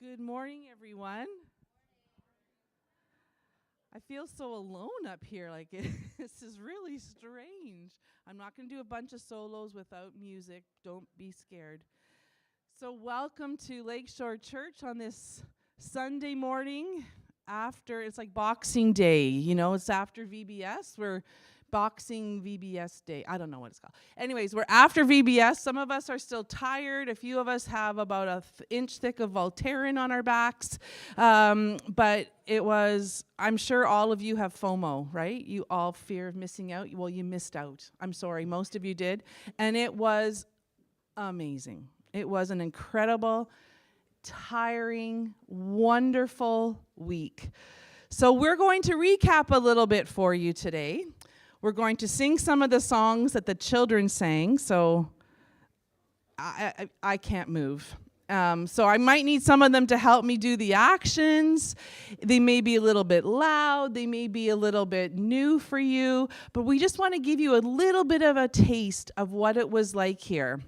Good morning, everyone. I feel so alone up here. This is really strange. I'm not going to do a bunch of solos without music. Don't be scared. So welcome to Lakeshore Church on this Sunday morning it's like Boxing Day. You know, it's after VBS. We're Boxing VBS Day. I don't know what it's called. Anyways, we're after VBS. Some of us are still tired. A few of us have about an inch thick of Voltaren on our backs. But I'm sure all of you have FOMO, right? You all fear of missing out. Well, you missed out. I'm sorry. Most of you did. And it was amazing. It was an incredible, tiring, wonderful week. So we're going to recap a little bit for you today. We're going to sing some of the songs that the children sang, so I can't move. So I might need some of them to help me do the actions. They may be a little bit loud. They may be a little bit new for you. But we just want to give you a little bit of a taste of what it was like here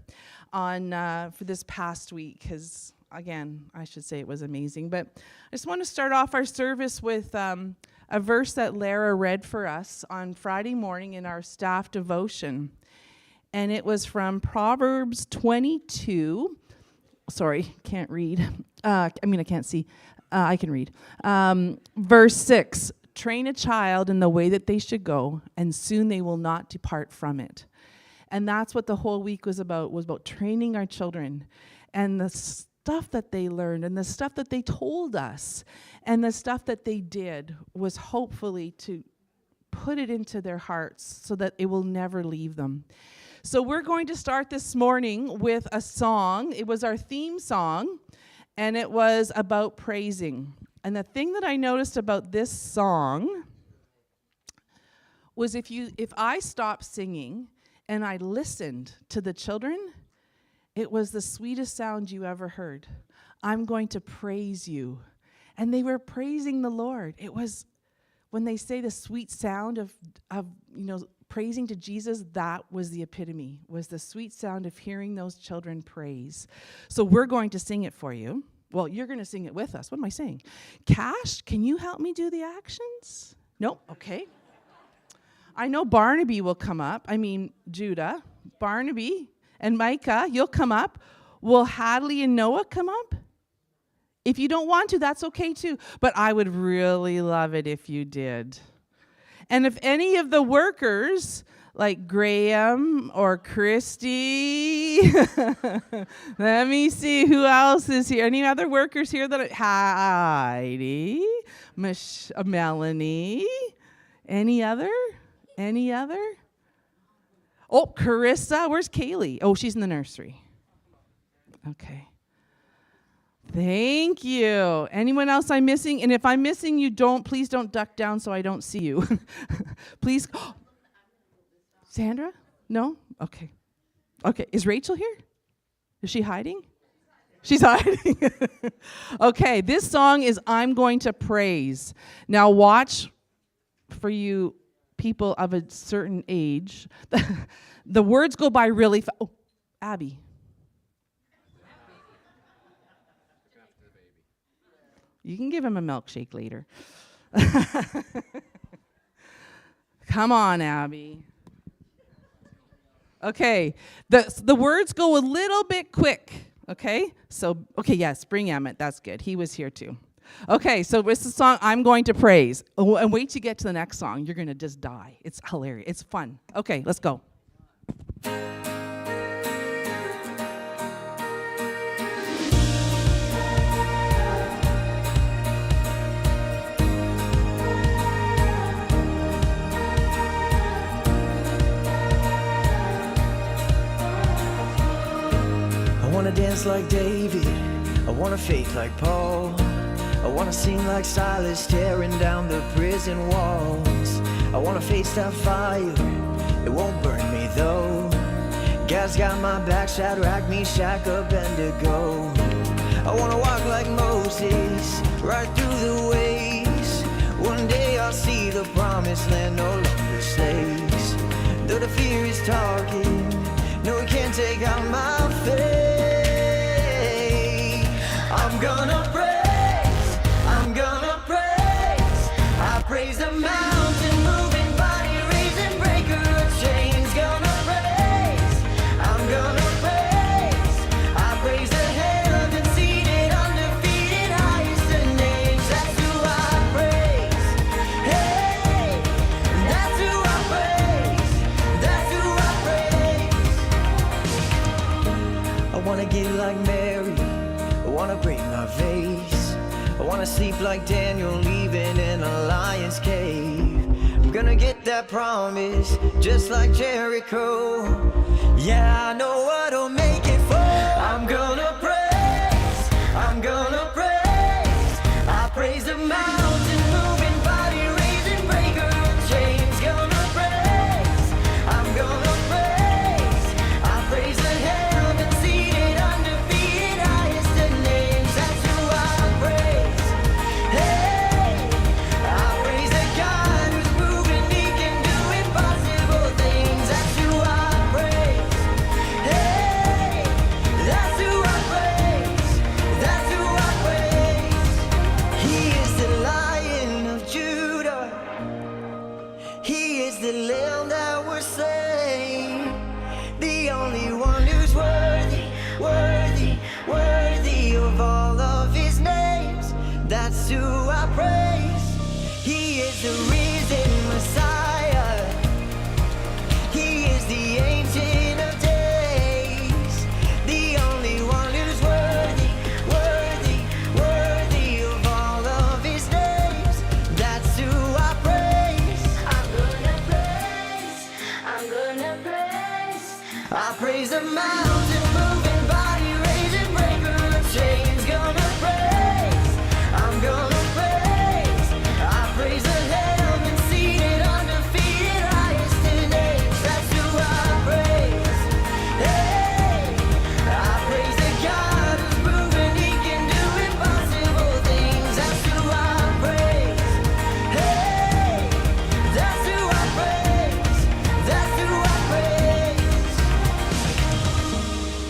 for this past week. Because, again, I should say it was amazing. But I just want to start off our service with a verse that Lara read for us on Friday morning in our staff devotion. And it was from Proverbs 22. Sorry, can't read. I can't see. I can read. Verse 6, train a child in the way that they should go, and soon they will not depart from it. And that's what the whole week was about training our children. And the stuff that they learned and the stuff that they told us and the stuff that they did was hopefully to put it into their hearts so that it will never leave them. So we're going to start this morning with a song. It was our theme song, and it was about praising. And the thing that I noticed about this song was if I stopped singing and I listened to the children, it was the sweetest sound you ever heard. I'm going to praise you. And they were praising the Lord. It was, when they say the sweet sound of praising to Jesus, that was the epitome, was the sweet sound of hearing those children praise. So we're going to sing it for you. Well, you're going to sing it with us. What am I saying? Cash, can you help me do the actions? Nope, okay. I know Barnaby will come up. Judah, Barnaby, and Micah, you'll come up. Will Hadley and Noah come up? If you don't want to, that's okay too. But I would really love it if you did. And if any of the workers, like Graham or Christy, let me see who else is here. Any other workers here Heidi, Melanie, any other? Oh, Carissa, where's Kaylee? Oh, she's in the nursery. Okay. Thank you. Anyone else I'm missing? And if I'm missing you, please don't duck down so I don't see you. Please. Sandra? No? Okay. Okay. Is Rachel here? Is she hiding? She's hiding. Okay. This song is I'm Going to Praise. Now watch, for you people of a certain age, the words go by really fast. Oh, Abby. You can give him a milkshake later. Come on, Abby. Okay, the words go a little bit quick, okay? Yes, bring Emmett, that's good. He was here too. Okay, so it's the song I'm Going to Praise. Oh, and wait to get to the next song. You're going to just die. It's hilarious. It's fun. Okay, let's go. I want to dance like David. I want to faith like Paul. I want to sing like Silas, tearing down the prison walls. I want to face that fire, it won't burn me though. God's got my back, Shadrach, Meshach, Abednego. I want to walk like Moses, right through the ways. One day I'll see the promised land, no longer slaves. Though the fear is talking, no, it can't take out my faith. I'm gonna pray. wanna sleep like Daniel, leaving in a lion's cave. I'm gonna get that promise, just like Jericho. Yeah, I know what'll make it fall. I'm gonna praise, I'm gonna praise. I praise the mountain moving, body raising, breaker of chains. Gonna praise, I'm gonna praise. I praise the heaven seated, undefeated, highest of names. That's who I praise. Hey, I praise the God who's moving, he can do impossible things. That's who I praise. Hey, that's who I praise. That's who I praise. He is the Lion of Judah. He is the Lamb that was slain. The only one who's worthy, worthy, worthy of all of his names. That's who I praise. He is the risen Messiah. He is the Ancient of Days. The only one who's worthy, worthy, worthy of all of his names. That's who I praise. I'm gonna praise, I'm gonna praise. I praise the mountain moving, body raising, breaker of chains. Gonna praise, I'm gonna praise. I praise the heaven seated, undefeated, highest in names. That's who I praise. Hey, I praise the God who's moving, he can do impossible things. That's who I praise. Hey, that's who I praise. That's who I praise.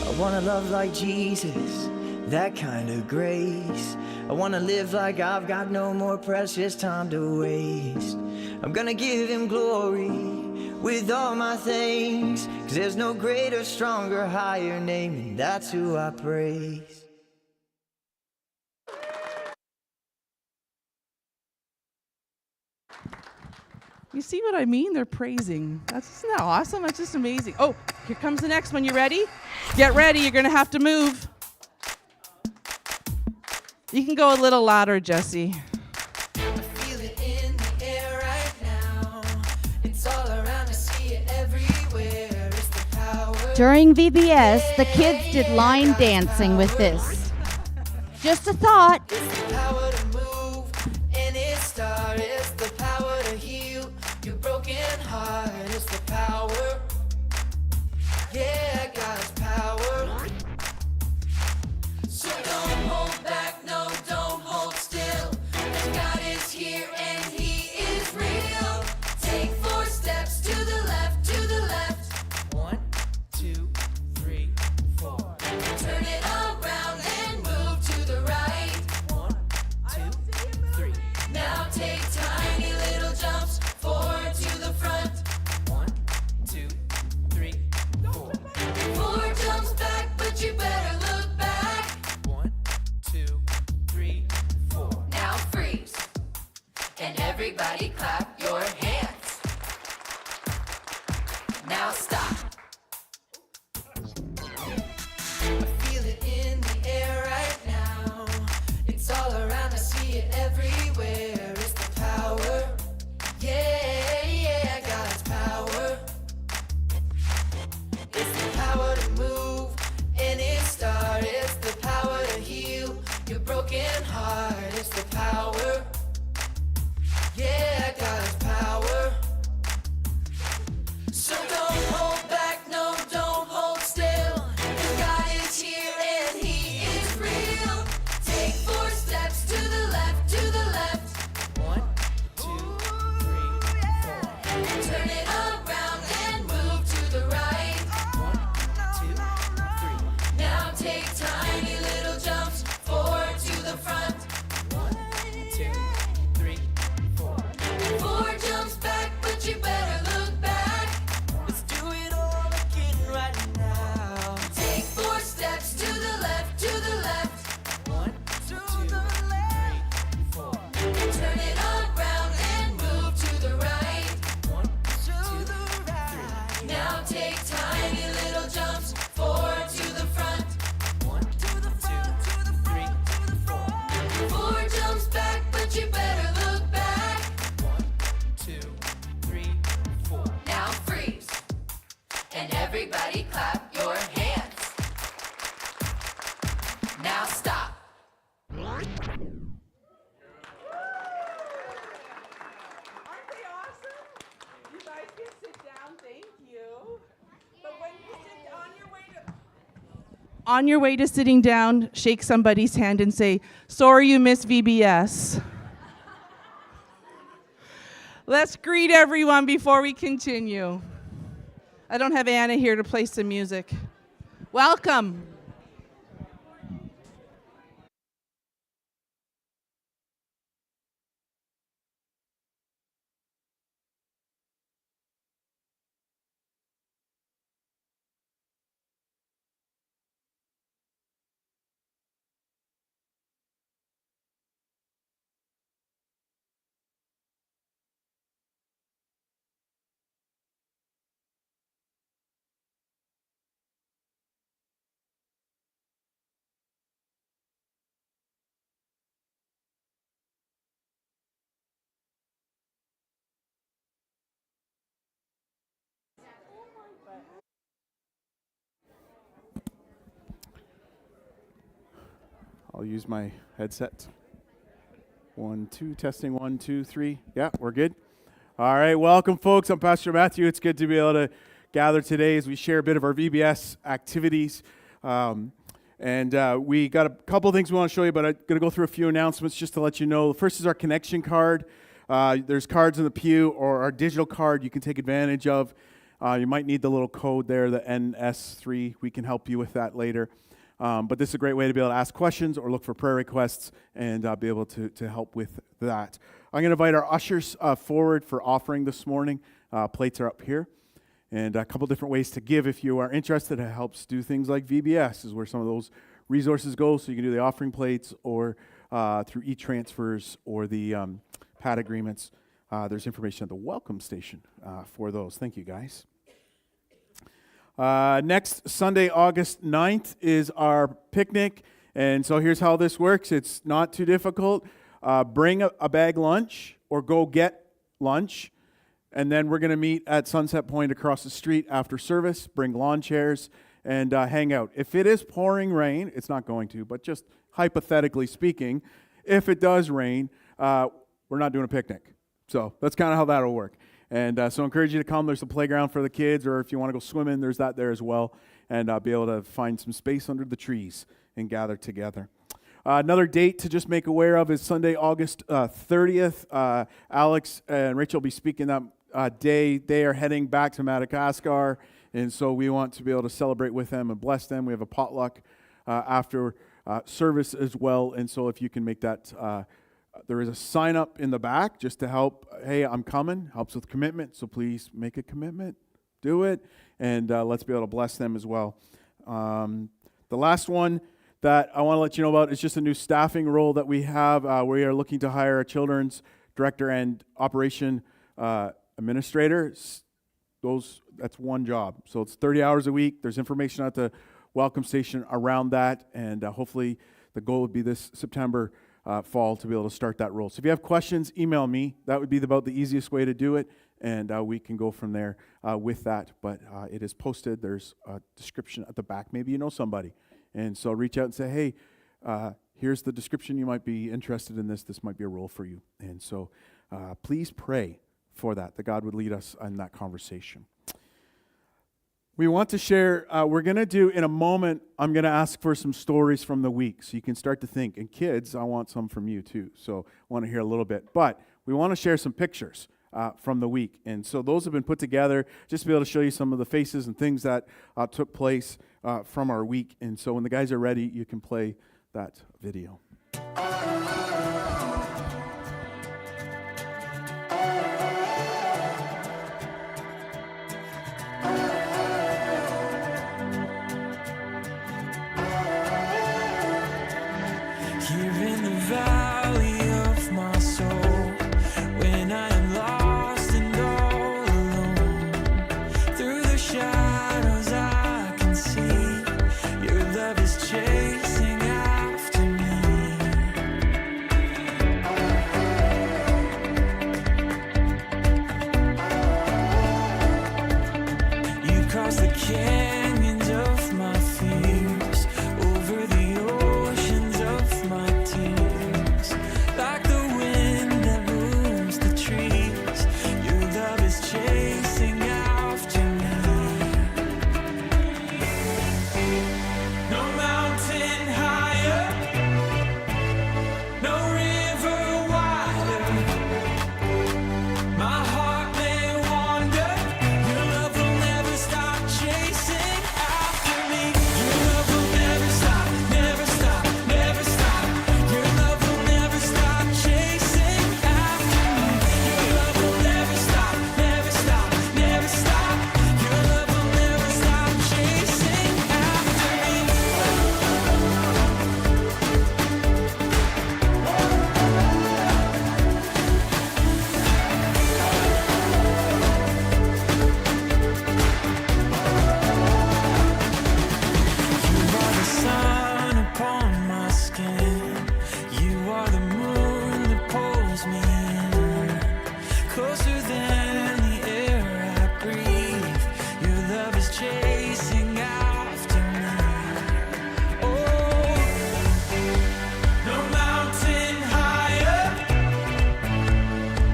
I wanna love like Jesus, that kind of grace. I wanna live like I've got no more precious time to waste. I'm gonna give him glory with all my things, 'cause there's no greater, stronger, higher name, and that's who I praise. You see what I mean? They're praising. Isn't that awesome? That's just amazing. Oh, here comes the next one. You ready? Get ready. You're going to have to move. You can go a little louder, Jesse. Feel it in the air right now. It's all around, I see it everywhere. It's the power. During VBS, the kids did line dancing with this. Just a thought. It's the power to move, and it starts. It's the power to heal your broken heart. It's the power. Yeah, God's power. So don't hold back, no, don't hold still. 'Cause God is here and he is real. Take 4 steps to the left, to the left. 1, 2, 3, 4. Turn it around and move to the right. 1, 2, And everybody clap your hands. Now stop. Aren't they awesome? You guys can sit down, thank you. But when you sit on your way to sitting down, shake somebody's hand and say, "Sorry you missed VBS." Let's greet everyone before we continue. I don't have Anna here to play some music. Welcome. I'll use my headset. 1, 2, testing 1, 2, 3. Yeah, we're good. All right, welcome, folks. I'm Pastor Matthew. It's good to be able to gather today as we share a bit of our VBS activities. We got a couple of things we want to show you, but I'm going to go through a few announcements just to let you know. The first is our connection card. There's cards in the pew or our digital card you can take advantage of. You might need the little code there, the NS3. We can help you with that later. But this is a great way to be able to ask questions or look for prayer requests and be able to help with that. I'm going to invite our ushers forward for offering this morning. Plates are up here. And a couple different ways to give if you are interested. It helps do things like VBS is where some of those resources go. So you can do the offering plates or through e-transfers or the PAD agreements. There's information at the welcome station for those. Thank you, guys. Next Sunday, August 9th, is our picnic. And so here's how this works. It's not too difficult. Bring a bag lunch or go get lunch. And then we're going to meet at Sunset Point across the street after service. Bring lawn chairs and hang out. If it is pouring rain, it's not going to, but just hypothetically speaking, if it does rain, we're not doing a picnic. So that's kind of how that'll work. And so I encourage you to come. There's a playground for the kids, or if you want to go swimming, there's that there as well. And be able to find some space under the trees and gather together. Another date to just make aware of is Sunday, August 30th. Alex and Rachel will be speaking that day. They are heading back to Madagascar, and so we want to be able to celebrate with them and bless them. We have a potluck after service as well, and so if you can make that, there is a sign up in the back just to help. Hey, I'm coming. Helps with commitment, so please make a commitment. Do it, and let's be able to bless them as well. The last one that I want to let you know about is just a new staffing role that we have. We are looking to hire a children's director and operation administrator. That's one job. So it's 30 hours a week. There's information at the welcome station around that, and hopefully the goal would be this September fall to be able to start that role. So if you have questions, email me. That would be about the easiest way to do it, and we can go from there with that. But it is posted. There's a description at the back. Maybe you know somebody. And so reach out and say, hey, here's the description. You might be interested in this. This might be a role for you. And so please pray for that God would lead us in that conversation. We want to share, we're going to do, in a moment, I'm going to ask for some stories from the week so you can start to think. And kids, I want some from you too. So I want to hear a little bit. But we want to share some pictures from the week. And so those have been put together just to be able to show you some of the faces and things that took place from our week. And so when the guys are ready, you can play that video. Here in the valley of my soul, when I am lost and all alone, through the shadows I can see your love is chasing after me. canyons of my fears, over the oceans of my tears. Like the wind that moves the trees, your love is chasing after me. No mountain higher, no river wider. My heart may wander, your love will never stop chasing after me. Your love will never stop, never stop, never stop. Your love will never stop chasing after me. Your love will never stop, never stop, never stop. Your love will never stop chasing after me. You are the sun upon my skin. You are the moon that pulls me in. Closer than the air I breathe. Your love is chasing after me. Oh, no mountain higher,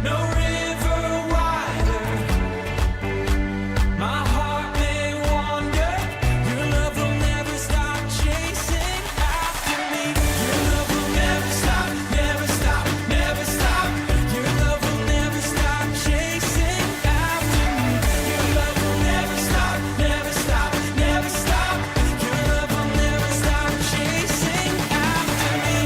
no river wider. My heart may wander, your love will never stop chasing after me. Your love will never stop, never stop, never stop. Your love will never stop chasing after me. Your love will never stop, never stop, never stop. Your love will never stop chasing after me.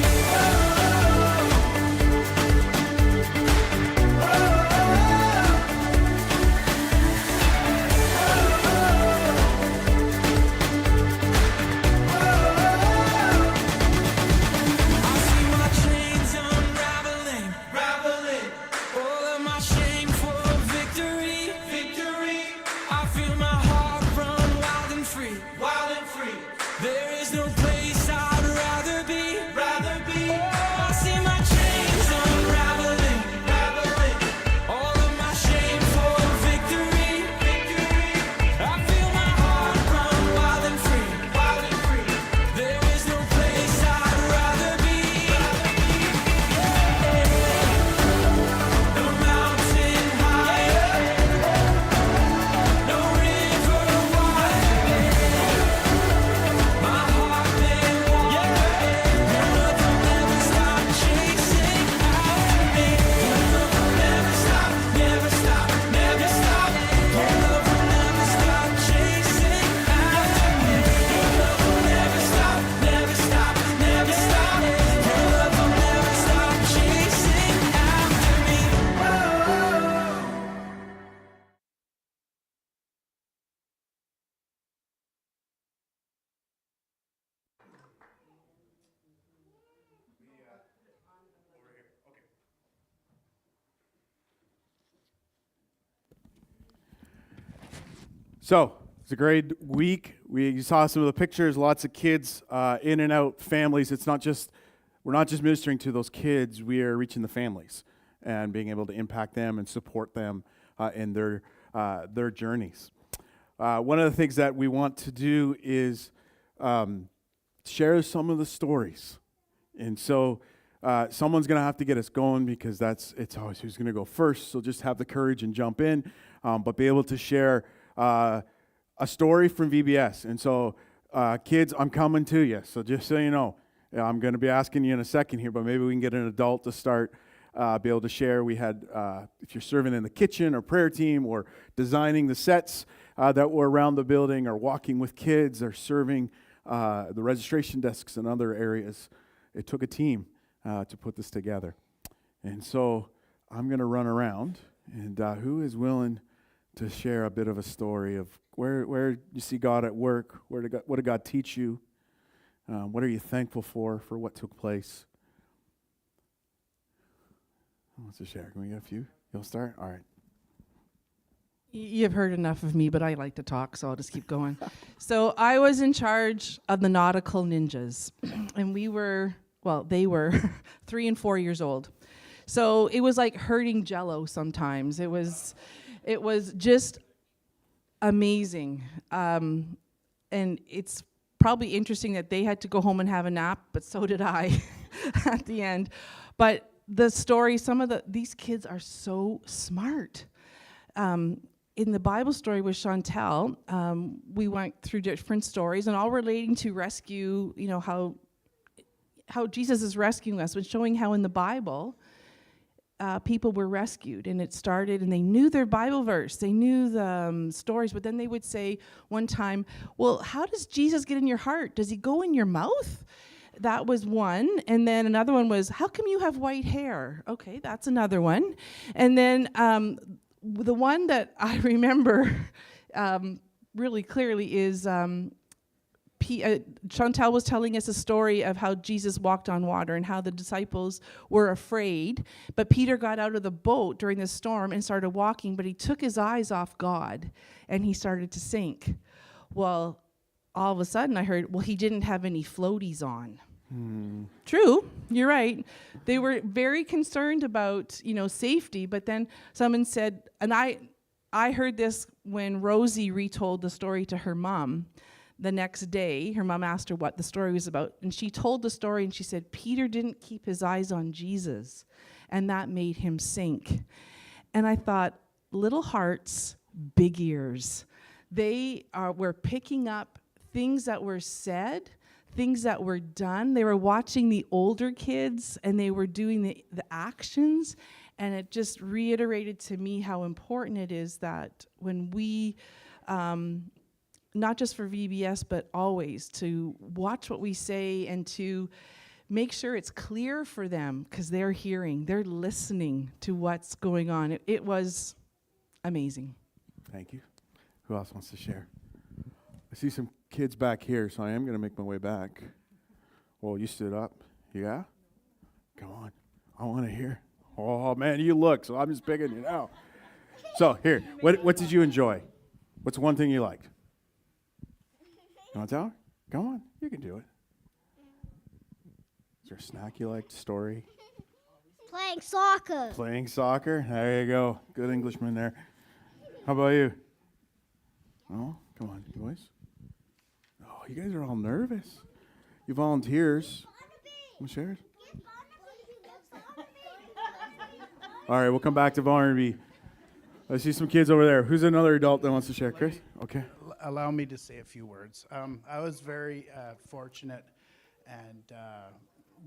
I see my chains unraveling, raveling. All of my shame for victory, victory. I feel my heart run wild and free, wild and free. There is no place I'd rather be, rather be. I see my chains unraveling, raveling. All of my shame for victory, victory. I feel my heart run wild and free, wild and free. There is no place I'd rather be, no mountain higher, no river wider. My heart may wander, your love will never stop chasing after me. Your love will never stop, never stop, never stop. Your love will never stop chasing after me. Your love will never stop, never stop, never stop. Your love will never stop chasing after me. So it's a great week. We saw some of the pictures, lots of kids, in and out, families. We're not just ministering to those kids, we are reaching the families and being able to impact them and support them in their journeys. One of the things that we want to do is share some of the stories. And so someone's going to have to get us going because it's always who's going to go first. So just have the courage and jump in, but be able to share a story from VBS. And so, kids, I'm coming to you. So just so you know, I'm going to be asking you in a second here, but maybe we can get an adult to start, be able to share. We had, if you're serving in the kitchen or prayer team or designing the sets that were around the building or walking with kids or serving the registration desks and other areas, it took a team to put this together. And so I'm going to run around, and who is willing to share a bit of a story of where you see God at work? What did God teach you? What are you thankful for what took place? Who wants to share? Can we get a few? You'll start? All right. You've heard enough of me, but I like to talk, so I'll just keep going. So I was in charge of the nautical ninjas, and they were 3 and 4 years old. So it was like herding Jell-O sometimes. It was just amazing. And it's probably interesting that they had to go home and have a nap, but so did I at the end. But the story, these kids are so smart. In the Bible story with Chantel, we went through different stories and all relating to rescue, how Jesus is rescuing us, but showing how in the Bible, people were rescued. And it started, and they knew their Bible verse. They knew the stories, but then they would say one time, well, how does Jesus get in your heart? Does he go in your mouth? That was one. And then another one was, how come you have white hair? Okay, that's another one. And then the one that I remember really clearly is Chantel was telling us a story of how Jesus walked on water and how the disciples were afraid, but Peter got out of the boat during the storm and started walking, but he took his eyes off God and he started to sink. Well, all of a sudden I heard, well, he didn't have any floaties on. True, you're right. They were very concerned about, safety, but then someone said, and I heard this when Rosie retold the story to her mom. The next day, her mom asked her what the story was about, and she told the story, and she said, Peter didn't keep his eyes on Jesus, and that made him sink. And I thought, little hearts, big ears. They were picking up things that were said, things that were done. They were watching the older kids, and they were doing the actions, and it just reiterated to me how important it is that when we not just for VBS, but always to watch what we say and to make sure it's clear for them, because they're hearing, they're listening to what's going on. It was amazing. Thank you. Who else wants to share? I see some kids back here, so I am going to make my way back. Well, you stood up. Yeah? Come on. I want to hear. Oh, man, you look, so I'm just picking you now. So, here, what did you enjoy? What's one thing you liked? You want to tell her? Come on, you can do it. Is there a snack you liked? Story? Playing soccer. Playing soccer? There you go. Good Englishman there. How about you? Oh, come on, boys. Oh, you guys are all nervous. You volunteers. Want to share it? All right, we'll come back to Barnaby. I see some kids over there. Who's another adult that wants to share? Chris? Okay. Allow me to say a few words. I was very fortunate and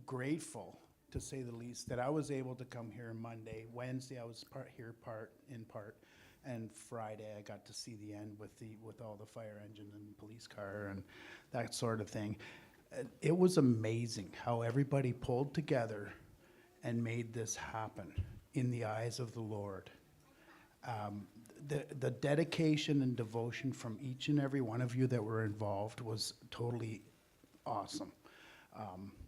grateful, to say the least, that I was able to come here Monday. Wednesday I was in part, and Friday I got to see the end with all the fire engine and police car and that sort of thing. It was amazing how everybody pulled together and made this happen in the eyes of the Lord. The dedication and devotion from each and every one of you that were involved was totally awesome.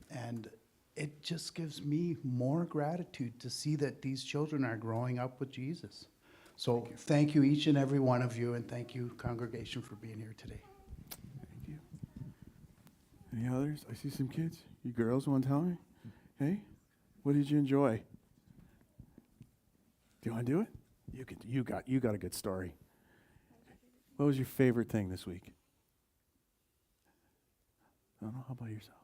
And it just gives me more gratitude to see that these children are growing up with Jesus. So thank you, each and every one of you, and thank you, congregation, for being here today. Thank you. Any others? I see some kids. You girls want to tell me? Hey, what did you enjoy? Do you want to do it? You got a good story. What was your favorite thing this week? I don't know. How about yourself?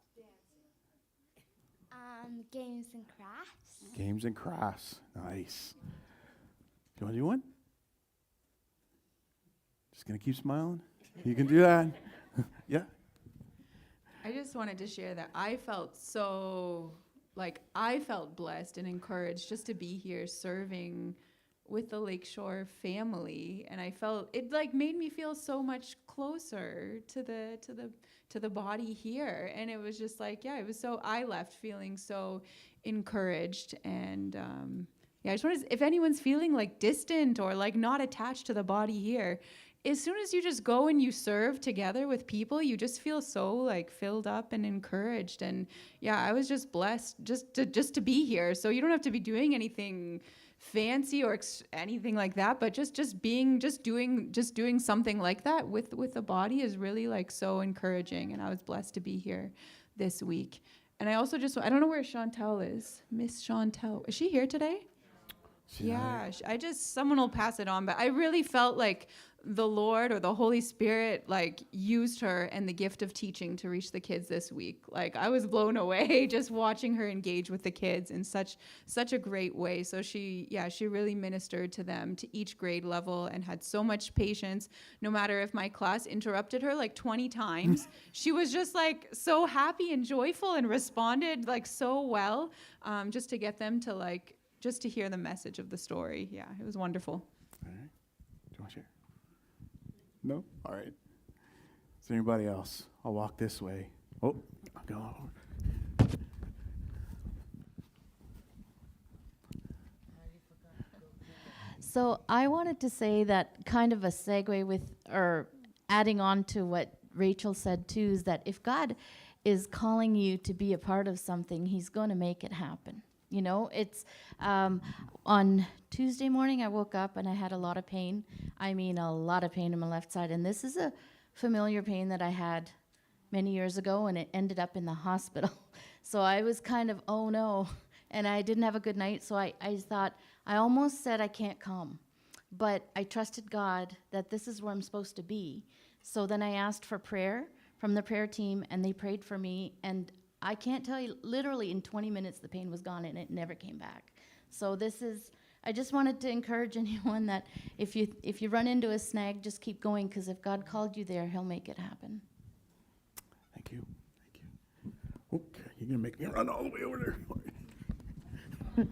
Games and crafts. Games and crafts. Nice. Do you want to do one? Just gonna keep smiling. You can do that. Yeah. I just wanted to share that I felt blessed and encouraged just to be here serving with the Lakeshore family, and I felt it made me feel so much closer to the body here, and it was just it was so, I left feeling so encouraged, and I just wanted, if anyone's feeling distant or not attached to the body here, as soon as you just go and you serve together with people, you just feel so filled up and encouraged, and I was just blessed just to be here. So you don't have to be doing anything fancy or anything like that, but just doing something like that with the body is really so encouraging, and I was blessed to be here this week. And I also I don't know where Chantel is. Miss Chantel, is she here today? Yeah, someone will pass it on, but I really felt the Lord or the Holy Spirit like used her and the gift of teaching to reach the kids this week. Like I was blown away just watching her engage with the kids in such a great way. So she really ministered to them to each grade level and had so much patience. No matter if my class interrupted her like 20 times, she was just like so happy and joyful and responded like so well, just to get them to like just to hear the message of the story. Yeah, it was wonderful. All right. Do you want to share? No? All right. Is there anybody else? I'll walk this way. Oh, I'll go over. So I wanted to say that kind of a segue with, or adding on to what Rachel said too, is that if God is calling you to be a part of something, He's going to make it happen. You know, it's on Tuesday morning I woke up and I had a lot of pain. I mean, a lot of pain in my left side. And this is a familiar pain that I had many years ago, and it ended up in the hospital. So I was kind of, oh no. And I didn't have a good night. So I thought, I almost said I can't come. But I trusted God that this is where I'm supposed to be. So then I asked for prayer from the prayer team, and they prayed for me. And I can't tell you, literally in 20 minutes, the pain was gone and it never came back. So I just wanted to encourage anyone that if you run into a snag, just keep going, because if God called you there, He'll make it happen. Thank you. Thank you. Okay, you're going to make me run all the way over there.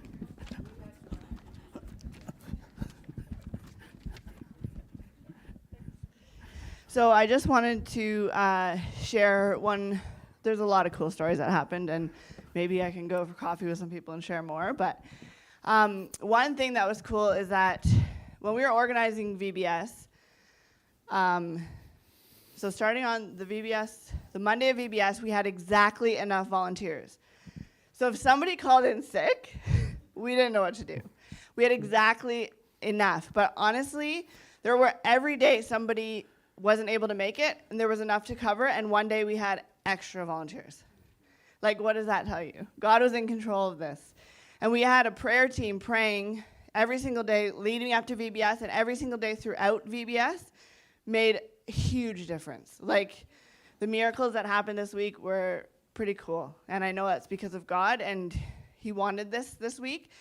So I just wanted to share one. There's a lot of cool stories that happened, and maybe I can go for coffee with some people and share more. But one thing that was cool is that when we were organizing VBS, so starting on the Monday of VBS, we had exactly enough volunteers. So if somebody called in sick, we didn't know what to do. We had exactly enough. But honestly, there were every day somebody wasn't able to make it, and there was enough to cover, and one day we had extra volunteers. Like, what does that tell you? God was in control of this. And we had a prayer team praying every single day leading up to VBS, and every single day throughout VBS made a huge difference. Like, the miracles that happened this week were pretty cool. And I know that's because of God, and He wanted this week.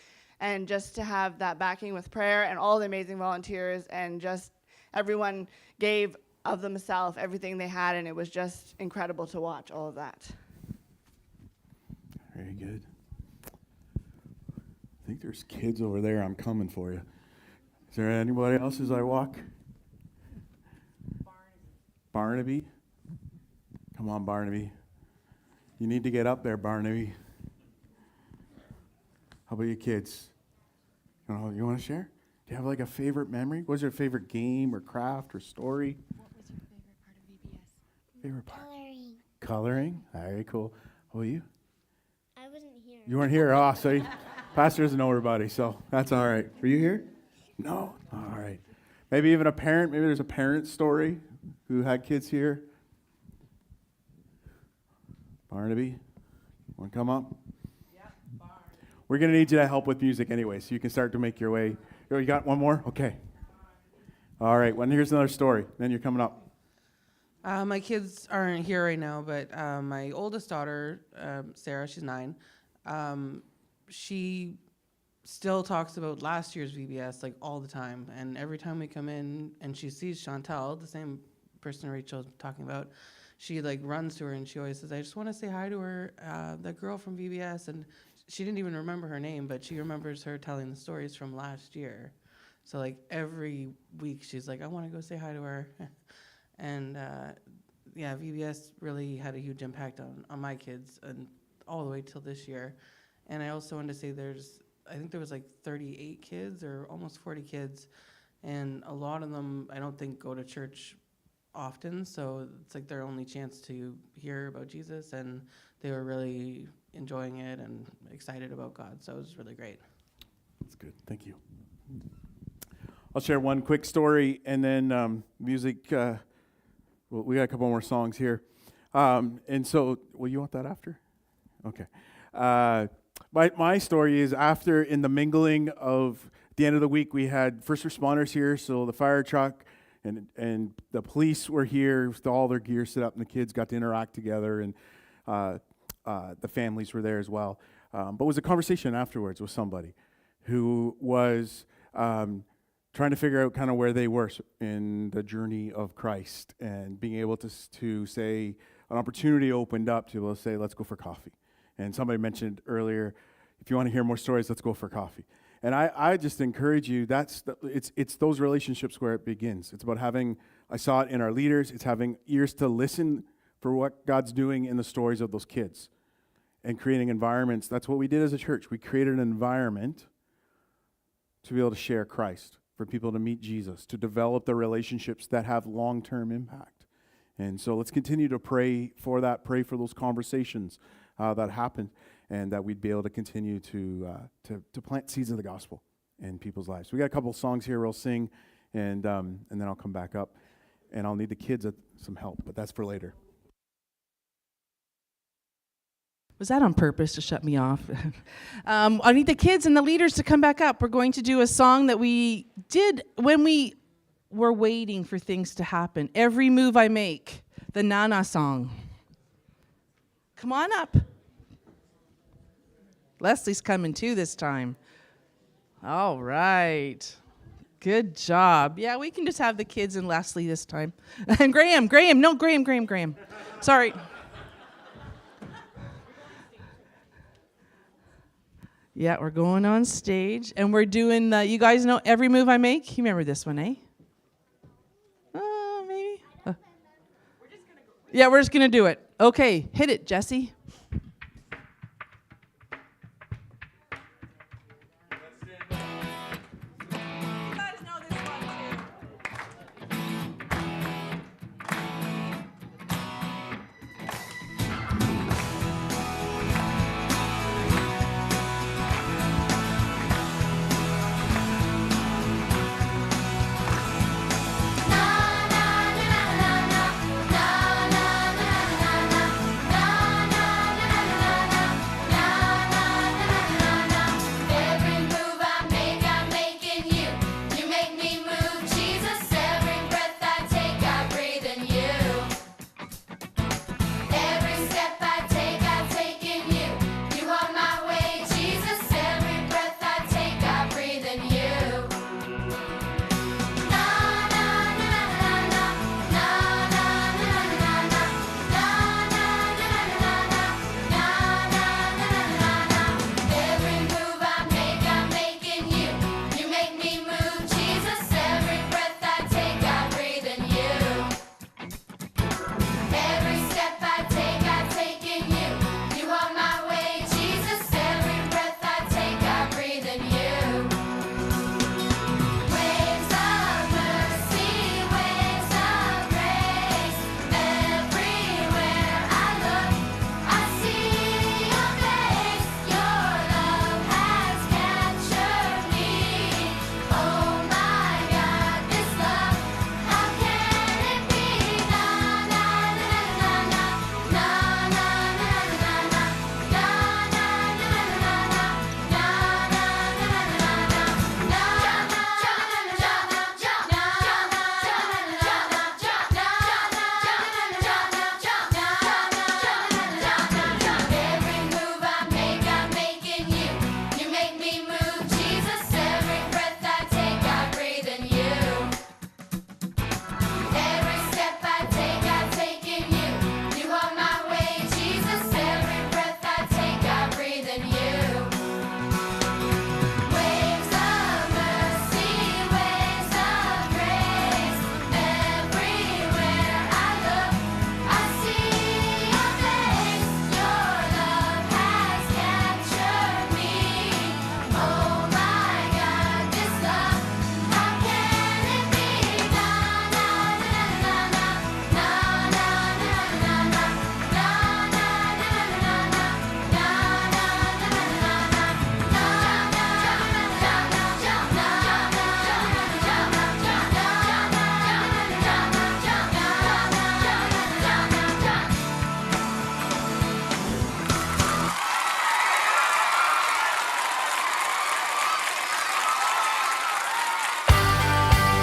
And just to have that backing with prayer and all the amazing volunteers, and just everyone gave of themselves everything they had, and it was just incredible to watch all of that. Very good. I think there's kids over there. I'm coming for you. Is there anybody else as I walk? Barnaby. Come on, Barnaby. You need to get up there, Barnaby. How about you kids? You want to share? Do you have like a favorite memory? What was your favorite game or craft or story? What was your favorite part of VBS? Favorite part? Coloring. Coloring. Very cool. How about you? I wasn't here. You weren't here. Oh, so Pastor doesn't know everybody, so that's all right. Were you here? No? All right. Maybe even a parent. Maybe there's a parent story who had kids here. Barnaby, want to come up? Yeah, Barnaby. We're going to need you to help with music anyway, so you can start to make your way. Oh, you got one more? Okay. All right. Well, here's another story. Then you're coming up. My kids aren't here right now, but my oldest daughter, Sarah, she's 9. She still talks about last year's VBS like all the time, and every time we come in and she sees Chantal, the same person Rachel's talking about, she like runs to her and she always says, "I just want to say hi to her, the girl from VBS." And she didn't even remember her name, but she remembers her telling the stories from last year. So like every week she's like, "I want to go say hi to her." And yeah, VBS really had a huge impact on my kids and all the way till this year. And I also wanted to say I think there was like 38 kids or almost 40 kids, and a lot of them I don't think go to church often, so it's like their only chance to hear about Jesus, and they were really enjoying it and excited about God, so it was really great. That's good. Thank you. I'll share one quick story, and then music. Well, we got a couple more songs here. And so, well, you want that after? Okay. My story is after, in the mingling of the end of the week, we had first responders here, so the fire truck And the police were here with all their gear set up, and the kids got to interact together, and the families were there as well. But it was a conversation afterwards with somebody who was trying to figure out kind of where they were in the journey of Christ, and being able to say an opportunity opened up to be able to say, let's go for coffee. And somebody mentioned earlier, if you want to hear more stories, let's go for coffee. And I just encourage you, it's those relationships where it begins. It's about having, I saw it in our leaders, it's having ears to listen for what God's doing in the stories of those kids and creating environments. That's what we did as a church. We created an environment to be able to share Christ, for people to meet Jesus, to develop the relationships that have long-term impact. And so let's continue to pray for that, pray for those conversations that happen, and that we'd be able to continue to plant seeds of the gospel in people's lives. We got a couple songs here we'll sing, and then I'll come back up, and I'll need the kids some help, but that's for later. Was that on purpose to shut me off? I need the kids and the leaders to come back up. We're going to do a song that we did when we were waiting for things to happen. Every Move I Make, the Nana song. Come on up. Leslie's coming too this time. All right. Good job. Yeah, we can just have the kids and Leslie this time. And Graham. Sorry. Yeah, we're going on stage, and we're doing you guys know Every Move I Make? You remember this one, eh? Maybe? Yeah, we're just going to do it. Okay, hit it, Jesse.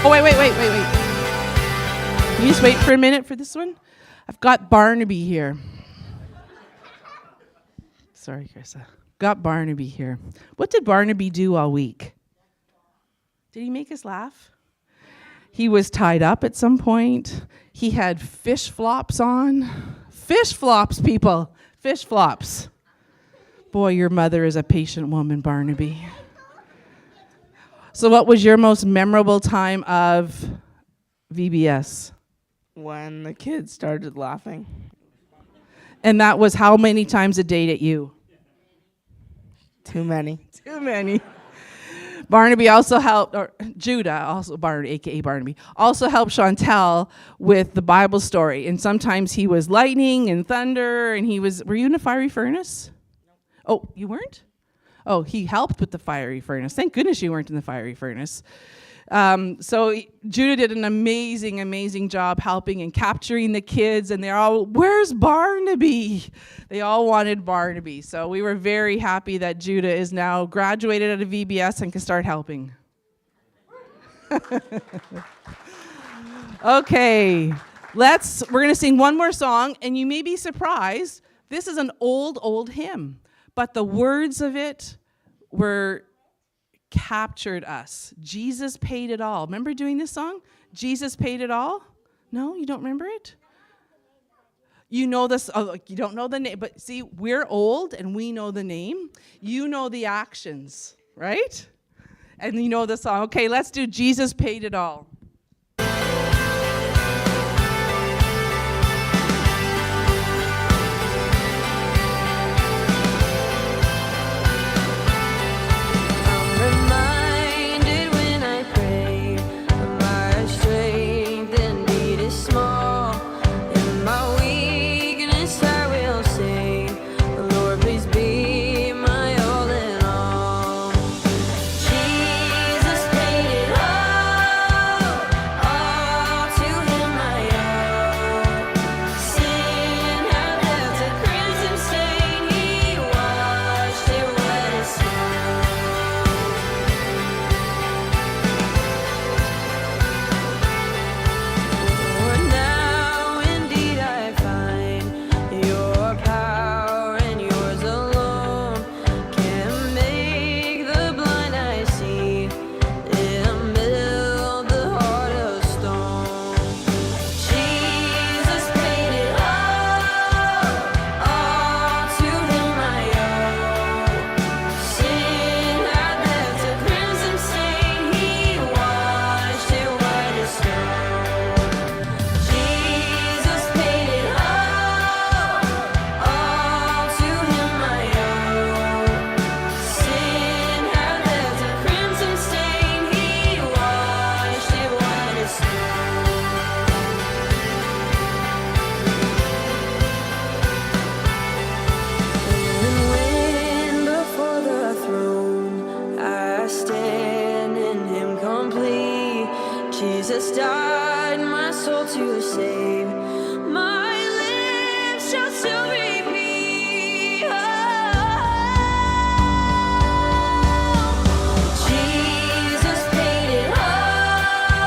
Oh, wait. Can you just wait for a minute for this one? I've got Barnaby here. Sorry, Krista. Got Barnaby here. What did Barnaby do all week? Did he make us laugh? He was tied up at some point. He had fish flops on. Fish flops, people. Fish flops. Boy, your mother is a patient woman, Barnaby. So what was your most memorable time of VBS? When the kids started laughing. And that was how many times a day at you? Too many. Too many. Barnaby also helped, or Judah, also Barnaby, aka Barnaby, also helped Chantel with the Bible story. And sometimes he was lightning and thunder, and were you in a fiery furnace? Oh, you weren't? Oh, he helped with the fiery furnace. Thank goodness you weren't in the fiery furnace. So Judah did an amazing, amazing job helping and capturing the kids, and they're all, where's Barnaby? They all wanted Barnaby. So we were very happy that Judah is now graduated out of VBS and can start helping. Okay, we're going to sing one more song, and you may be surprised. This is an old hymn, but the words of it captured us. Jesus paid it all. Remember doing this song? Jesus paid it all? No, you don't remember it? You know this, you don't know the name, but see, we're old and we know the name. You know the actions, right? And you know the song. Okay, let's do Jesus Paid It All. Jesus died my soul to save. My lips shall still repeat. Oh, Jesus paid it all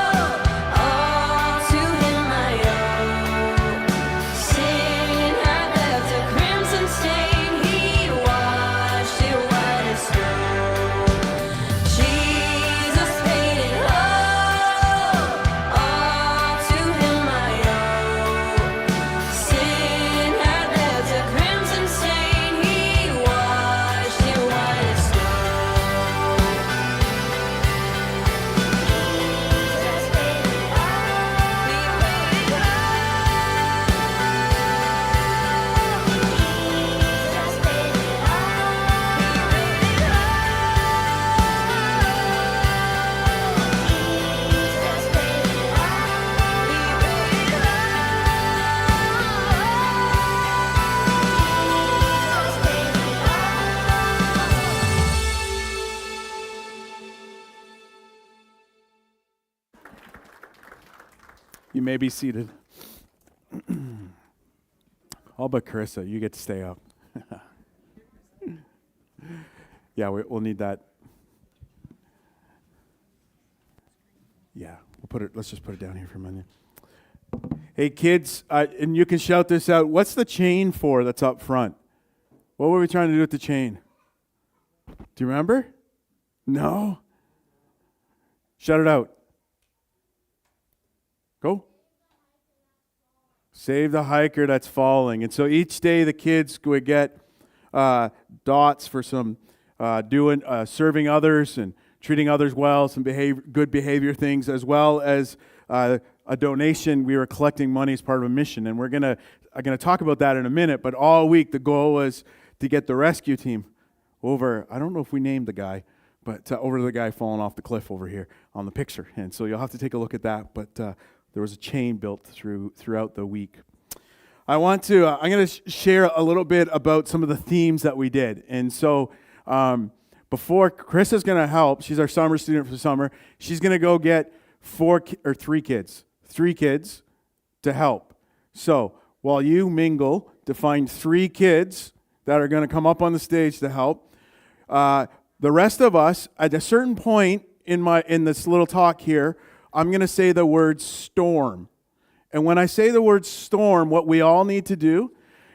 to him I owe. Sin had left a crimson stain, he washed it white as snow. Jesus paid it all to him I owe. Sin had left a crimson stain, he washed it white as snow. Jesus paid it all. He paid it all. Jesus paid it You may be seated. All but Carissa, you get to stay up. Yeah, we'll need that. Yeah, let's just put it down here for a minute. Hey, kids, and you can shout this out. What's the chain for that's up front? What were we trying to do with the chain? Do you remember? No? Shout it out. Go. Save the hiker that's falling. And so each day the kids would get dots for some serving others and treating others well, some good behavior things, as well as a donation. We were collecting money as part of a mission, and I'm gonna talk about that in a minute. But all week the goal was to get the rescue team over. I don't know if we named the guy, but over to the guy falling off the cliff over here on the picture. And so you'll have to take a look at that. But there was a chain built throughout the week. I'm going to share a little bit about some of the themes that we did. And so before Chris is going to help, she's our summer student for the summer. She's going to go get three kids to help. So while you mingle to find 3 kids that are going to come up on the stage to help, the rest of us, at a certain point in this little talk here, I'm going to say the word storm. And when I say the word storm, what we all need to do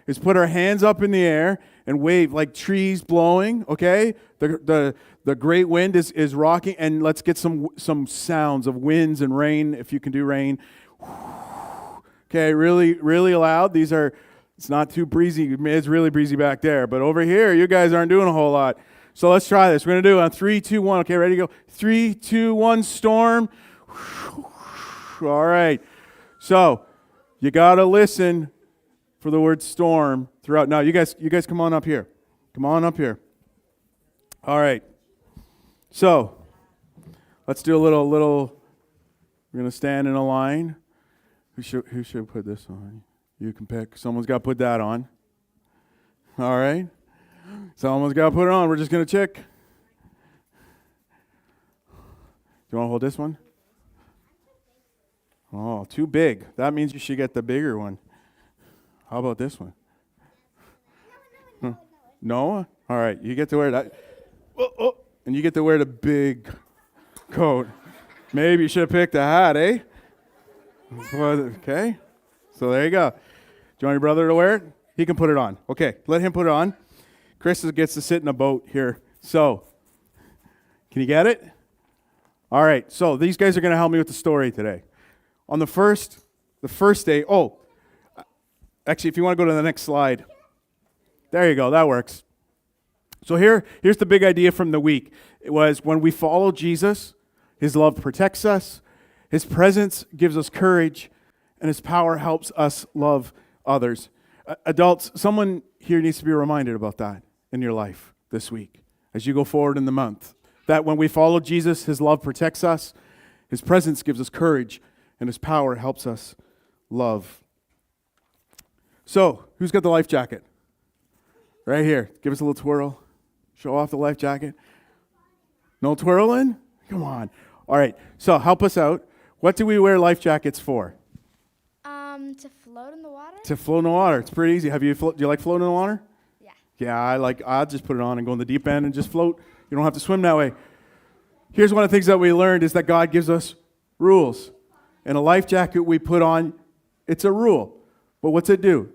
is put our hands up in the air and wave like trees blowing, okay? The great wind is rocking, and let's get some sounds of winds and rain, if you can do rain. Okay, really, really loud. It's not too breezy. It's really breezy back there. But over here, you guys aren't doing a whole lot. So let's try this. We're going to do it on 3, 2, 1. Okay, ready to go? 3, 2, 1, storm. All right. So you got to listen for the word storm throughout. Now, you guys come on up here. Come on up here. All right. So let's do a little. We're going to stand in a line. Who should put this on? You can pick. Someone's got to put that on. All right. Someone's got to put it on. We're just going to check. Do you want to hold this one? Oh, too big. That means you should get the bigger one. How about this one? No? All right. You get to wear that. And you get to wear the big coat. Maybe you should have picked a hat, eh? Okay. So there you go. Do you want your brother to wear it? He can put it on. Okay. Let him put it on. Chris gets to sit in a boat here. So, can you get it? All right. So these guys are going to help me with the story today. On the first day. Oh, actually, if you want to go to the next slide. There you go. That works. So here's the big idea from the week. It was when we follow Jesus, His love protects us, His presence gives us courage, and His power helps us love others. Adults, someone here needs to be reminded about that in your life this week as you go forward in the month. That when we follow Jesus, His love protects us, His presence gives us courage, and His power helps us love. So, who's got the life jacket? Right here. Give us a little twirl. Show off the life jacket. No twirling? Come on. All right. So, help us out. What do we wear life jackets for? To float in the water? To float in the water. It's pretty easy. Do you like floating in the water? Yeah. Yeah, I'll just put it on and go in the deep end and just float. You don't have to swim that way. Here's one of the things that we learned is that God gives us rules. And a life jacket we put on, it's a rule. But what's it do?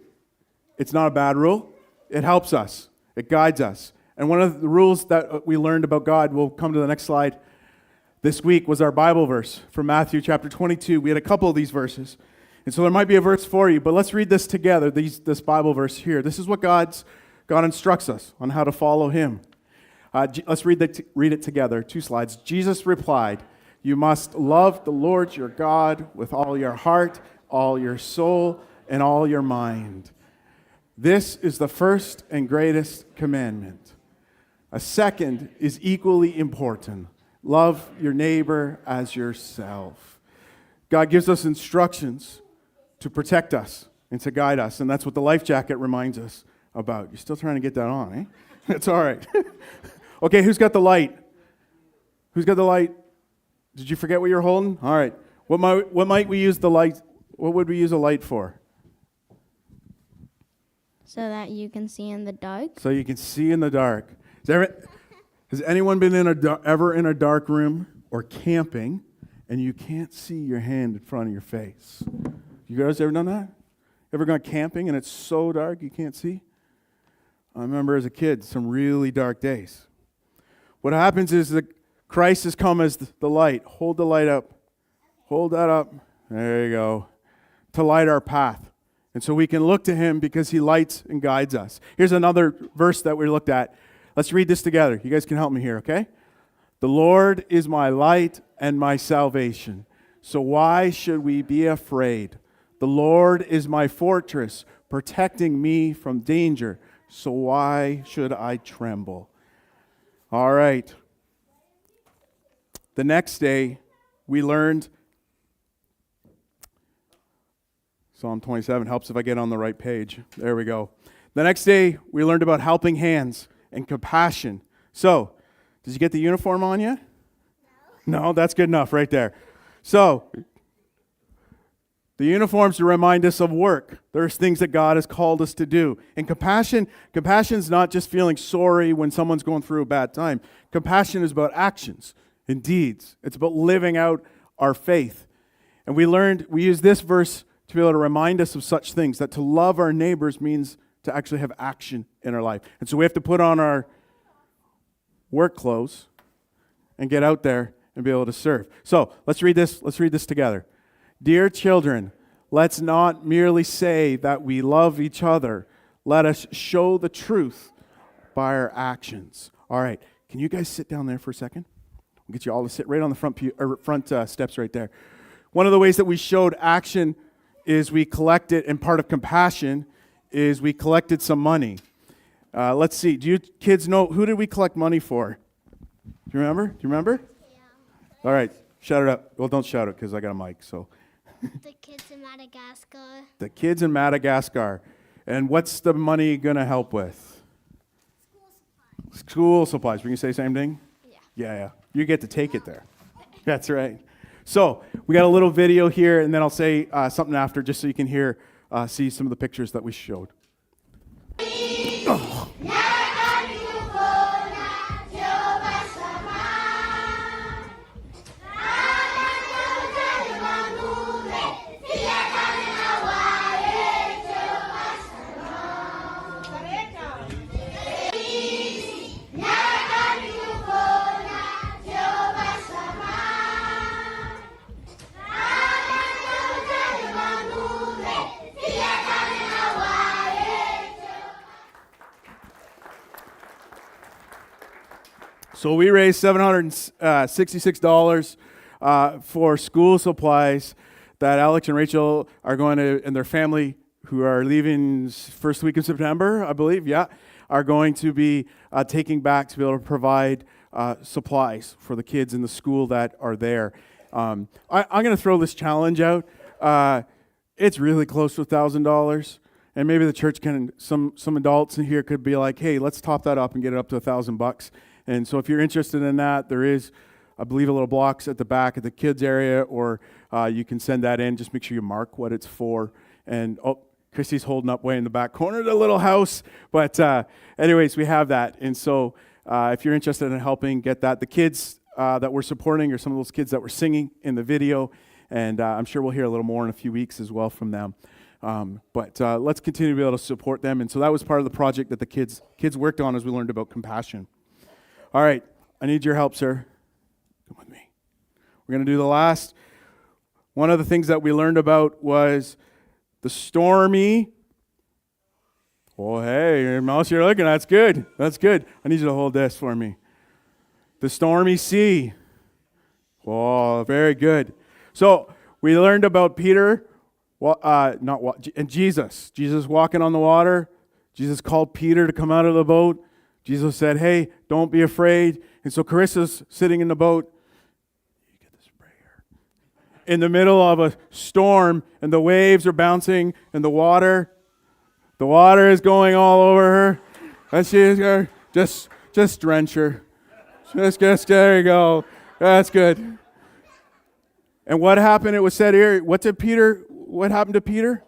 It's not a bad rule. It helps us. It guides us. And one of the rules that we learned about God, we'll come to the next slide, this week was our Bible verse from Matthew chapter 22. We had a couple of these verses. And so there might be a verse for you, but let's read this together, this Bible verse here. This is what God instructs us on how to follow Him. Let's read it together. 2 slides. Jesus replied, "You must love the Lord your God with all your heart, all your soul, and all your mind. This is the first and greatest commandment. A second is equally important. Love your neighbor as yourself." God gives us instructions to protect us and to guide us, and that's what the life jacket reminds us about. You're still trying to get that on, eh? That's all right. Okay, who's got the light? Who's got the light? Did you forget what you're holding? All right. What might we use the light? What would we use a light for? So that you can see in the dark? So you can see in the dark. Has anyone been ever in a dark room or camping and you can't see your hand in front of your face? You guys ever done that? Ever gone camping and it's so dark you can't see? I remember as a kid some really dark days. What happens is that Christ has come as the light. Hold the light up. Hold that up. There you go. To light our path. And so we can look to him because he lights and guides us. Here's another verse that we looked at. Let's read this together. You guys can help me here, okay? The Lord is my light and my salvation. So why should we be afraid? The Lord is my fortress, protecting me from danger. So why should I tremble? All right. The next day, we learned, Psalm 27 helps if I get on the right page. There we go. The next day, we learned about helping hands and compassion. So, did you get the uniform on yet? No, that's good enough right there. So, the uniforms to remind us of work. There's things that God has called us to do. And compassion is not just feeling sorry when someone's going through a bad time. Compassion is about actions and deeds. It's about living out our faith. And we used this verse to be able to remind us of such things, that to love our neighbors means to actually have action in our life. And so we have to put on our work clothes and get out there and be able to serve. So let's read this together. Dear children, let's not merely say that we love each other. Let us show the truth by our actions. All right, can you guys sit down there for a second? I'll get you all to sit right on the front steps right there. One of the ways that we showed action is we collected, and part of compassion is we collected some money. Let's see, do you kids know, who did we collect money for? Do you remember? Yeah. All right, shout it up. Well, don't shout it because I got a mic, so. The kids in Madagascar. The kids in Madagascar. And what's the money going to help with? School supplies. We can say the same thing? Yeah. You get to take it there. That's right. So we got a little video here, and then I'll say something after just so you can see some of the pictures that we showed. Oh. So we raised $766 for school supplies that Alex and Rachel are going to, and their family, who are leaving first week of September, I believe, are going to be taking back to be able to provide supplies for the kids in the school that are there. I'm going to throw this challenge out. It's really close to $1,000. And maybe the church some adults in here could be like, hey, let's top that up and get it up to $1,000. And so if you're interested in that, there is, I believe, a little box at the back of the kids area, or you can send that in. Just make sure you mark what it's for. And, Christy's holding up way in the back corner of the little house. But anyways, we have that. And so if you're interested in helping get that, the kids that we're supporting are some of those kids that were singing in the video. And I'm sure we'll hear a little more in a few weeks as well from them. But let's continue to be able to support them. And so that was part of the project that the kids worked on as we learned about compassion. All right, I need your help, sir. Come with me. We're going to do the last. One of the things that we learned about was the stormy. Oh, hey, your mouse you're looking. That's good. That's good. I need you to hold this for me. The stormy sea. Oh, very good. So we learned about Peter, and Jesus. Jesus walking on the water. Jesus called Peter to come out of the boat. Jesus said, hey, don't be afraid. And so Carissa's sitting in the boat. You get the sprayer. In the middle of a storm, and the waves are bouncing, and the water is going all over her. And she's just drench her. Just, there you go. That's good. And what happened? It was said here, what happened to Peter?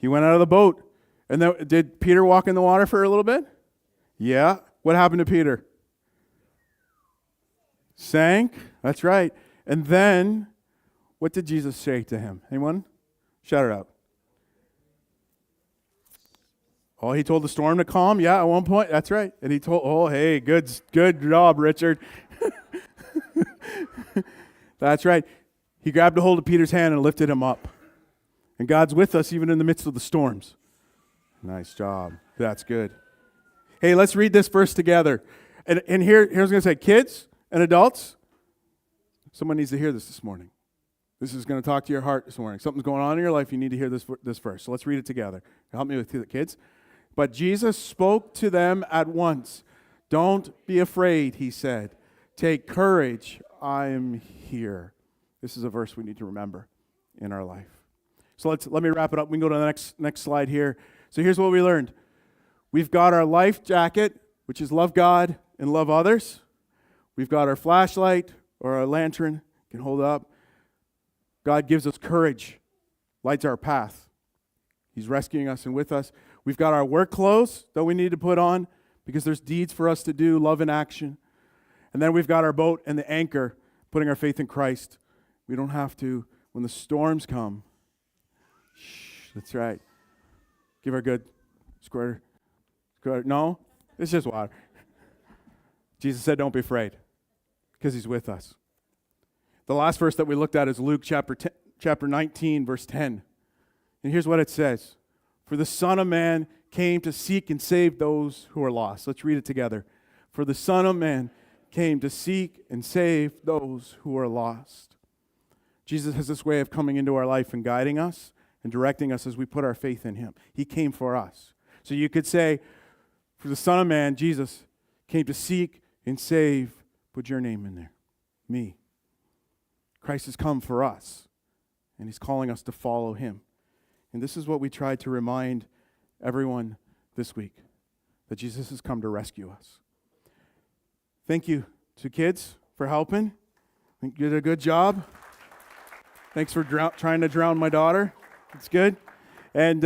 He went out of the boat. And then, did Peter walk in the water for a little bit? Yeah. What happened to Peter? sank. That's right. And then, what did Jesus say to him? Anyone? Shout it out. Oh, he told the storm to calm. Yeah, at one point. That's right. And he told, oh, hey, good job, Richard. That's right. He grabbed a hold of Peter's hand and lifted him up. And God's with us even in the midst of the storms. Nice job. That's good. Hey, let's read this verse together. And here's going to say, kids and adults, someone needs to hear this morning. This is going to talk to your heart this morning. Something's going on in your life. You need to hear this verse. So let's read it together. Help me with the kids. But Jesus spoke to them at once. Don't be afraid, he said. Take courage. I am here. This is a verse we need to remember in our life. So let me wrap it up. We can go to the next slide here. So here's what we learned. We've got our life jacket, which is love God and love others. We've got our flashlight or our lantern. You can hold it up. God gives us courage, lights our path. He's rescuing us and with us. We've got our work clothes that we need to put on because there's deeds for us to do, love in action. And then we've got our boat and the anchor, putting our faith in Christ. We don't have to, when the storms come. Shh, that's right. Give her a good squirt. No, it's just water. Jesus said, don't be afraid, because he's with us. The last verse that we looked at is Luke chapter 19, verse 10. And here's what it says. For the Son of Man came to seek and save those who are lost. Let's read it together. For the Son of Man came to seek and save those who are lost. Jesus has this way of coming into our life and guiding us and directing us as we put our faith in him. He came for us. So you could say, for the Son of Man, Jesus, came to seek and save. Put your name in there. Me. Christ has come for us, and he's calling us to follow him. And this is what we tried to remind everyone this week, that Jesus has come to rescue us. Thank you to kids for helping. I think you did a good job. Thanks for trying to drown my daughter. It's good. And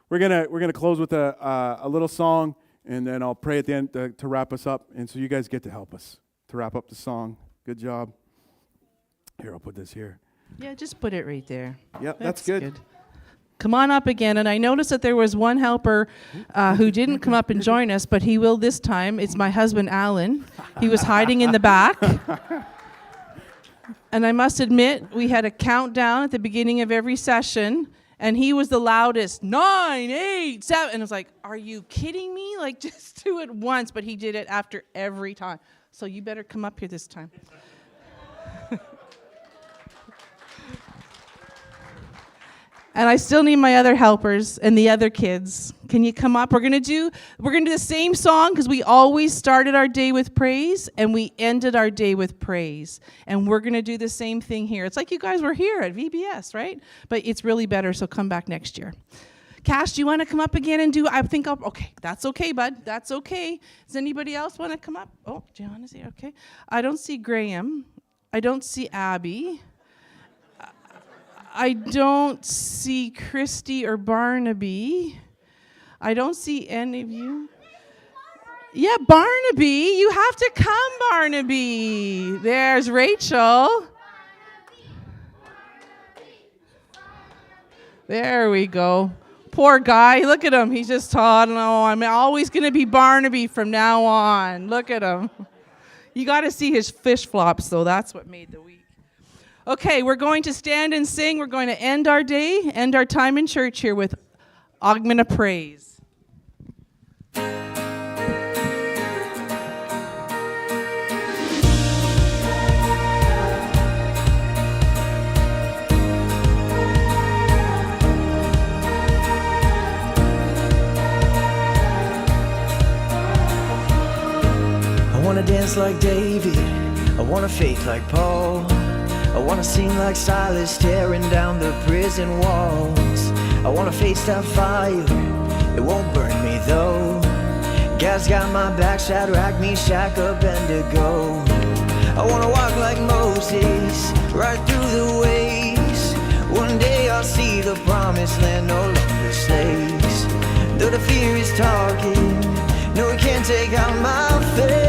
we're gonna close with a little song, and then I'll pray at the end to wrap us up. And so you guys get to help us to wrap up the song. Good job. Here, I'll put this here. Yeah, just put it right there. Yep, that's good. Come on up again. And I noticed that there was one helper who didn't come up and join us, but he will this time. It's my husband, Alan. He was hiding in the back. And I must admit, we had a countdown at the beginning of every session, and he was the loudest, 9, 8, 7. And I was like, are you kidding me? Like, just do it once. But he did it after every time. So you better come up here this time. And I still need my other helpers and the other kids. Can you come up? We're gonna do the same song because we always started our day with praise and we ended our day with praise. And we're gonna do the same thing here. It's like you guys were here at VBS, right? But it's really better, so come back next year. Cash, do you want to come up again and do? Okay, that's okay, bud. That's okay. Does anybody else want to come up? Oh, John is here. Okay. I don't see Graham. I don't see Abby. I don't see Christy or Barnaby. I don't see any of you. Yeah, Barnaby. You have to come, Barnaby. There's Rachel. There we go. Poor guy. Look at him. He's just, I don't know. I'm always going to be Barnaby from now on. Look at him. You got to see his fish flops, though. That's what made the week. Okay, we're going to stand and sing. We're going to end our day, end our time in church here with Augment of Praise. I wanna dance like David, I wanna faith like Paul, I wanna sing like Silas, tearing down the prison walls. I wanna face that fire, it won't burn me though. God's got my back, Shadrach, Meshach, Abednego. I wanna walk like Moses, right through the waves. One day I'll see the promised land, no longer slaves. Though the fear is talking, no, it can't take out my faith.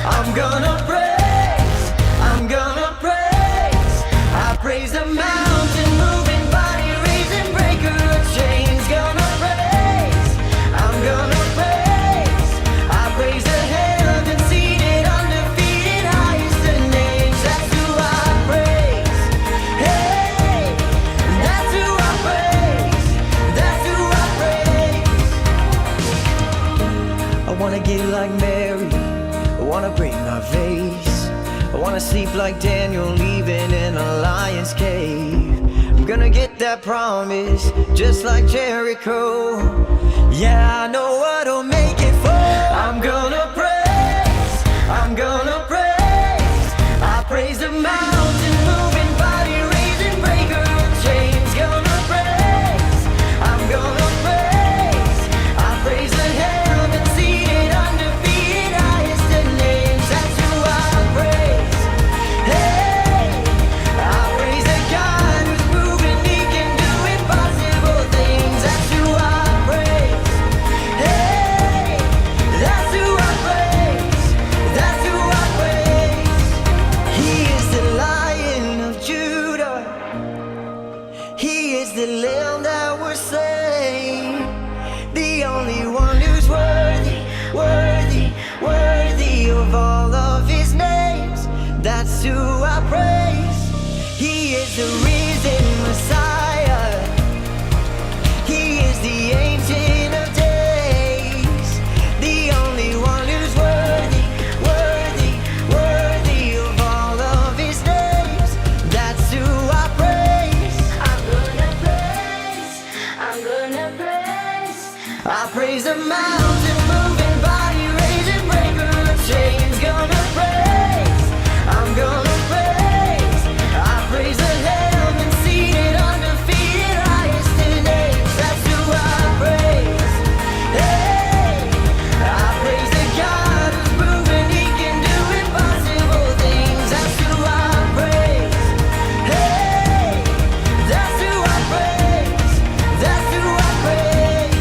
I I'm gonna praise, I'm gonna praise. I praise the mountain moving, body raising, breaker of chains. Gonna praise, I'm gonna praise. I praise the heaven seated, undefeated, highest in names. That's who I praise. Hey, that's who I praise. That's who I praise. I wanna give like Mary, I wanna break my vase. I wanna sleep like Daniel, even in a lion's cave. I'm gonna get that promise, just like Jericho. Yeah, I know what'll make it for. I'm gonna praise, I'm gonna praise. I praise the mountain moving, body raising, breaker of chains. Gonna praise, I'm gonna praise. I praise the heaven seated, undefeated, highest in names. That's who I praise. Hey, I praise the God who's moving, he can do impossible things. That's who I praise. Hey, that's who I praise. That's who I praise. He is the Lion of Judah. He is the Lamb that was slain. The only one who's worthy, worthy, worthy of all of his names. That's who I praise. He is the risen Messiah. He is the Ancient of Days. The only one who's worthy, worthy, worthy of all of his names. That's who I praise. I'm gonna praise, I'm gonna praise. I praise the mountain moving, body raising, breaker of chains. Gonna praise, I'm gonna praise. I praise the heaven seated, undefeated, highest in names. That's who I praise. Hey, I praise the God who's moving, he can do impossible things. That's who I praise. Hey, that's who I praise. That's who I praise.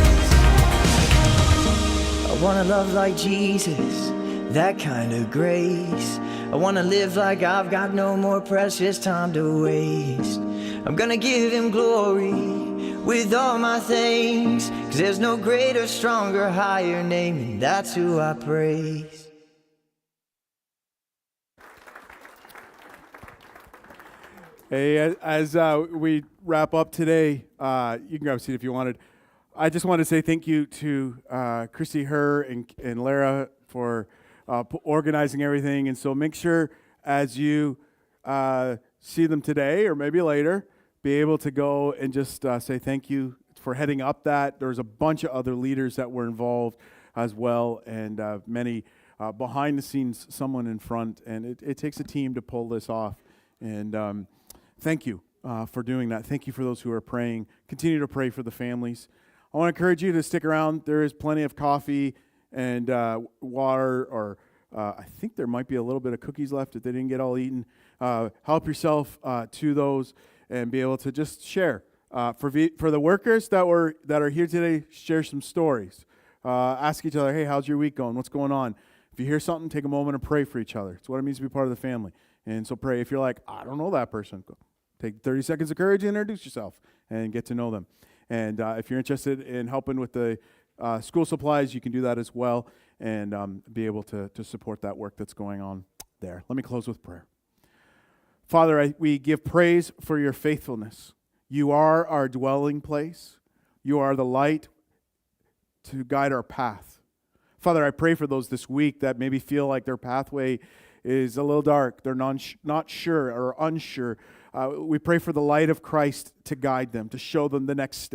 I wanna love like Jesus, that kind of grace. I wanna live like I've got no more precious time to waste. I'm gonna give him glory with all my things, 'cause there's no greater, stronger, higher name, and that's who I praise. Hey, as we wrap up today, you can grab a seat if you wanted. I just want to say thank you to Christy, her, and Lara for organizing everything. And so make sure as you see them today or maybe later, be able to go and just say thank you for heading up that. There's a bunch of other leaders that were involved as well, and many behind the scenes, someone in front. And it takes a team to pull this off. And thank you for doing that. Thank you for those who are praying. Continue to pray for the families. I want to encourage you to stick around. There is plenty of coffee and water, or I think there might be a little bit of cookies left if they didn't get all eaten. Help yourself to those and be able to just share. For the workers that are here today, share some stories. Ask each other, hey, how's your week going? What's going on? If you hear something, take a moment and pray for each other. It's what it means to be part of the family. And so pray. If you're like, I don't know that person, go take 30 seconds of courage and introduce yourself and get to know them. And if you're interested in helping with the school supplies, you can do that as well and be able to support that work that's going on there. Let me close with prayer. Father, we give praise for your faithfulness. You are our dwelling place. You are the light to guide our path. Father, I pray for those this week that maybe feel like their pathway is a little dark. They're not sure or unsure. We pray for the light of Christ to guide them, to show them the next step.